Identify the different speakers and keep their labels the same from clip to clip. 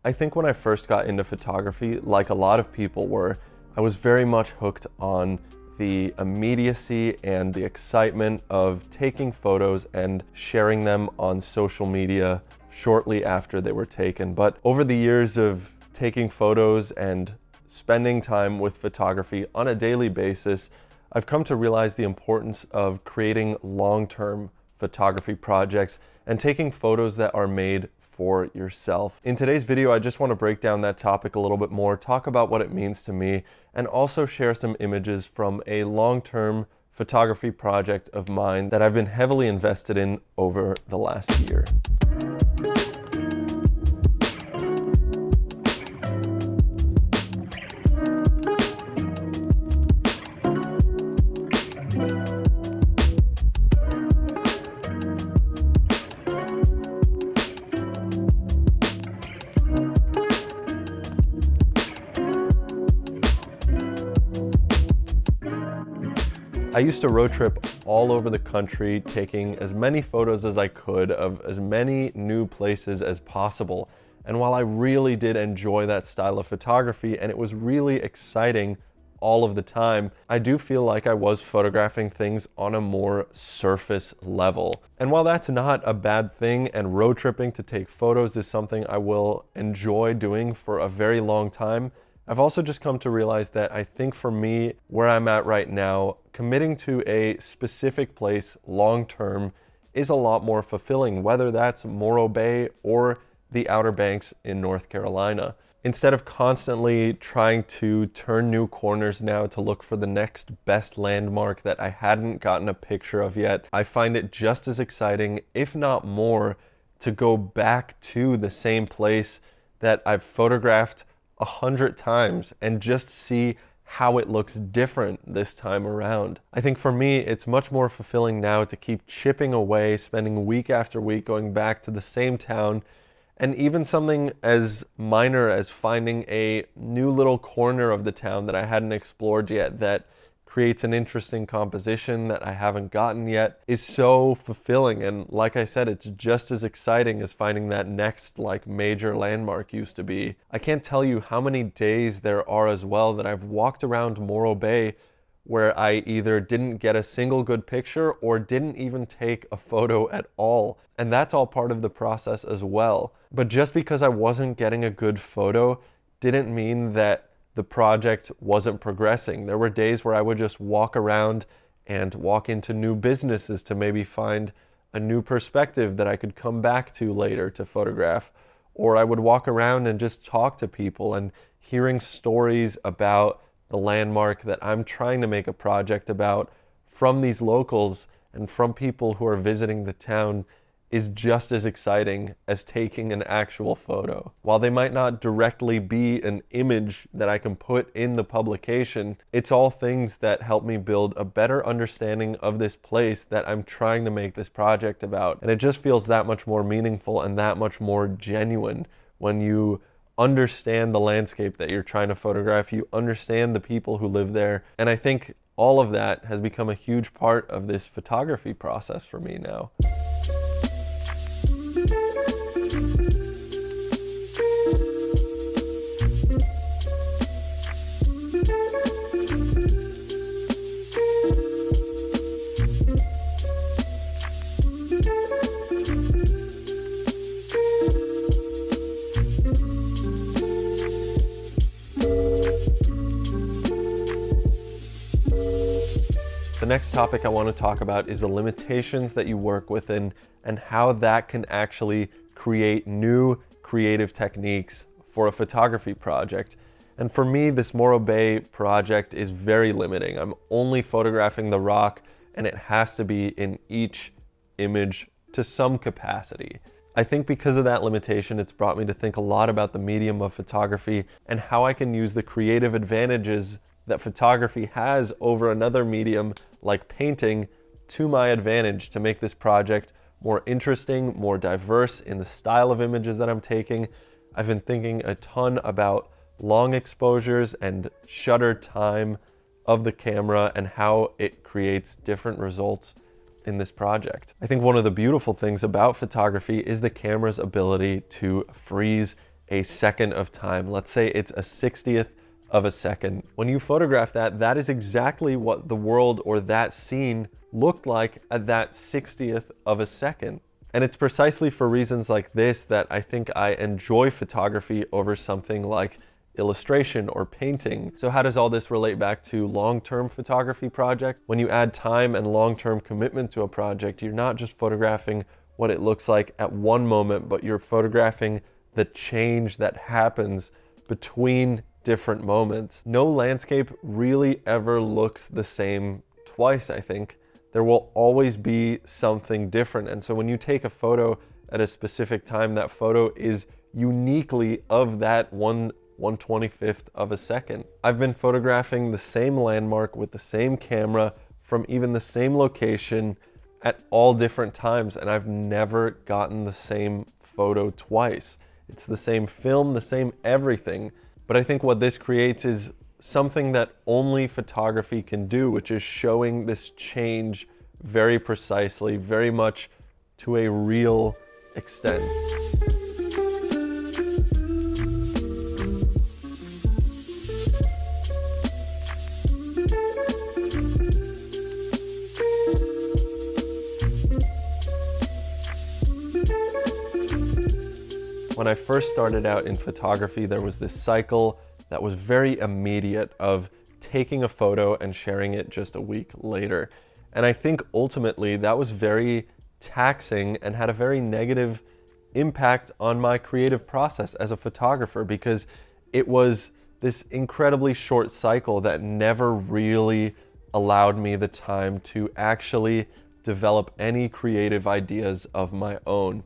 Speaker 1: I think when I first got into photography, like a lot of people were, I was very much hooked on the immediacy and the excitement of taking photos and sharing them on social media shortly after they were taken. But over the years of taking photos and spending time with photography on a daily basis, I've come to realize the importance of creating long-term photography projects and taking photos that are made for yourself. In today's video, I just want to break down that topic a little bit more, talk about what it means to me, and also share some images from a long-term photography project of mine that I've been heavily invested in over the last year. I used to road trip all over the country, taking as many photos as I could of as many new places as possible. And while I really did enjoy that style of photography and it was really exciting all of the time, I do feel like I was photographing things on a more surface level. And while that's not a bad thing, and road tripping to take photos is something I will enjoy doing for a very long time, I've also just come to realize that I think for me, where I'm at right now, committing to a specific place long-term is a lot more fulfilling, whether that's Morro Bay or the Outer Banks in North Carolina. Instead of constantly trying to turn new corners now to look for the next best landmark that I hadn't gotten a picture of yet, I find it just as exciting, if not more, to go back to the same place that I've photographed 100 times and just see how it looks different this time around. I think for me, it's much more fulfilling now to keep chipping away, spending week after week going back to the same town, and even something as minor as finding a new little corner of the town that I hadn't explored yet that creates an interesting composition that I haven't gotten yet is so fulfilling. And like I said, it's just as exciting as finding that next major landmark used to be. I can't tell you how many days there are as well that I've walked around Morro Bay where I either didn't get a single good picture or didn't even take a photo at all. And that's all part of the process as well. But just because I wasn't getting a good photo didn't mean that the project wasn't progressing. There were days where I would just walk around and walk into new businesses to maybe find a new perspective that I could come back to later to photograph. Or I would walk around and just talk to people, and hearing stories about the landmark that I'm trying to make a project about from these locals and from people who are visiting the town is just as exciting as taking an actual photo. While they might not directly be an image that I can put in the publication, it's all things that help me build a better understanding of this place that I'm trying to make this project about. And it just feels that much more meaningful and that much more genuine when you understand the landscape that you're trying to photograph, you understand the people who live there. And I think all of that has become a huge part of this photography process for me now. The next topic I want to talk about is the limitations that you work within and how that can actually create new creative techniques for a photography project. And for me, this Morro Bay project is very limiting. I'm only photographing the rock, and it has to be in each image to some capacity. I think because of that limitation, it's brought me to think a lot about the medium of photography and how I can use the creative advantages that photography has over another medium like painting to my advantage to make this project more interesting, more diverse in the style of images that I'm taking. I've been thinking a ton about long exposures and shutter time of the camera and how it creates different results in this project. I think one of the beautiful things about photography is the camera's ability to freeze a second of time. Let's say it's a 60th of a second. When you photograph that, that is exactly what the world or that scene looked like at that 60th of a second. And it's precisely for reasons like this that I think I enjoy photography over something like illustration or painting. So how does all this relate back to long-term photography projects? When you add time and long-term commitment to a project, you're not just photographing what it looks like at one moment, but you're photographing the change that happens between different moments. No landscape really ever looks the same twice, I think. There will always be something different. And so when you take a photo at a specific time, that photo is uniquely of that 1/125th of a second. I've been photographing the same landmark with the same camera from even the same location at all different times, and I've never gotten the same photo twice. It's the same film, the same everything. But I think what this creates is something that only photography can do, which is showing this change very precisely, very much to a real extent. When I first started out in photography, there was this cycle that was very immediate of taking a photo and sharing it just a week later. And I think ultimately that was very taxing and had a very negative impact on my creative process as a photographer, because it was this incredibly short cycle that never really allowed me the time to actually develop any creative ideas of my own.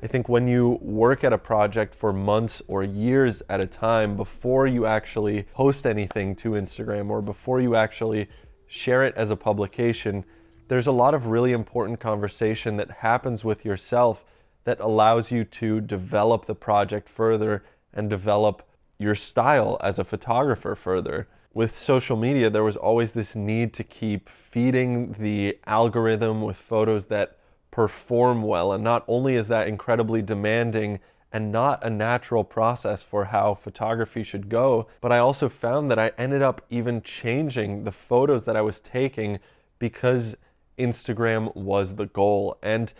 Speaker 1: I think when you work at a project for months or years at a time before you actually post anything to Instagram or before you actually share it as a publication, there's a lot of really important conversation that happens with yourself that allows you to develop the project further and develop your style as a photographer further. With social media, there was always this need to keep feeding the algorithm with photos that perform well, and not only is that incredibly demanding and not a natural process for how photography should go, but I also found that I ended up even changing the photos that I was taking because Instagram was the goal. And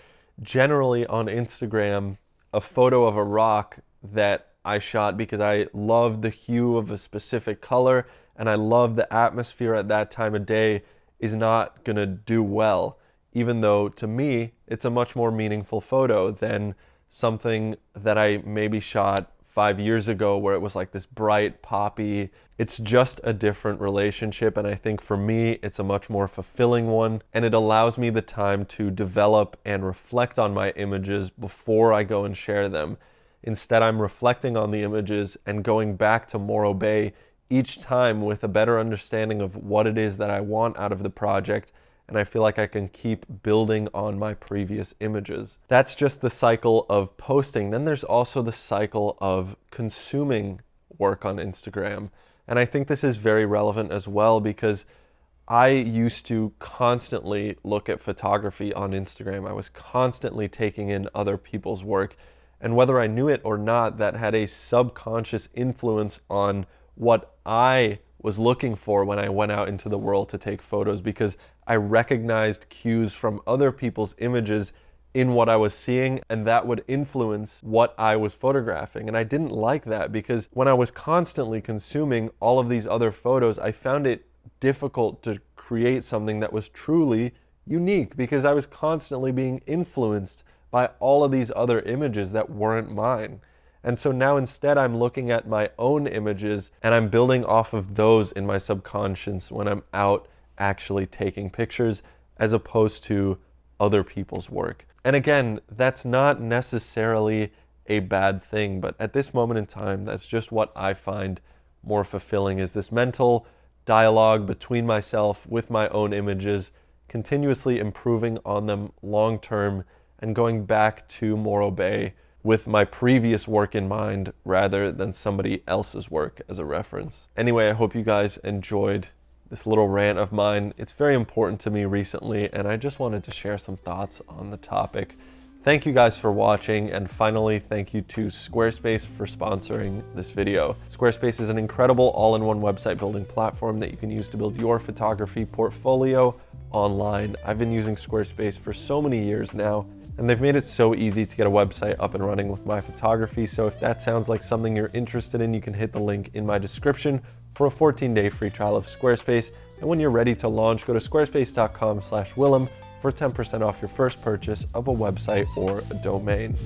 Speaker 1: generally on Instagram, a photo of a rock that I shot because I loved the hue of a specific color and I loved the atmosphere at that time of day is not gonna do well, even though to me, it's a much more meaningful photo than something that I maybe shot 5 years ago where it was like this bright, poppy. It's just a different relationship, and I think for me, it's a much more fulfilling one, and it allows me the time to develop and reflect on my images before I go and share them. Instead, I'm reflecting on the images and going back to Morro Bay each time with a better understanding of what it is that I want out of the project, and I feel like I can keep building on my previous images. That's just the cycle of posting. Then there's also the cycle of consuming work on Instagram. And I think this is very relevant as well because I used to constantly look at photography on Instagram. I was constantly taking in other people's work. And whether I knew it or not, that had a subconscious influence on what I was looking for when I went out into the world to take photos, because I recognized cues from other people's images in what I was seeing, and that would influence what I was photographing. And I didn't like that because when I was constantly consuming all of these other photos, I found it difficult to create something that was truly unique because I was constantly being influenced by all of these other images that weren't mine. And so now instead I'm looking at my own images and I'm building off of those in my subconscious when I'm out actually taking pictures as opposed to other people's work. And again, that's not necessarily a bad thing, but at this moment in time, that's just what I find more fulfilling, is this mental dialogue between myself with my own images, continuously improving on them long term and going back to Morro Bay with my previous work in mind rather than somebody else's work as a reference. Anyway, I hope you guys enjoyed this little rant of mine. It's very important to me recently, and I just wanted to share some thoughts on the topic. Thank you guys for watching, and finally, thank you to Squarespace for sponsoring this video. Squarespace is an incredible all-in-one website building platform that you can use to build your photography portfolio online. I've been using Squarespace for so many years now, and they've made it so easy to get a website up and running with my photography. So if that sounds like something you're interested in, you can hit the link in my description for a 14-day free trial of Squarespace. And when you're ready to launch, go to squarespace.com/Willem for 10% off your first purchase of a website or a domain.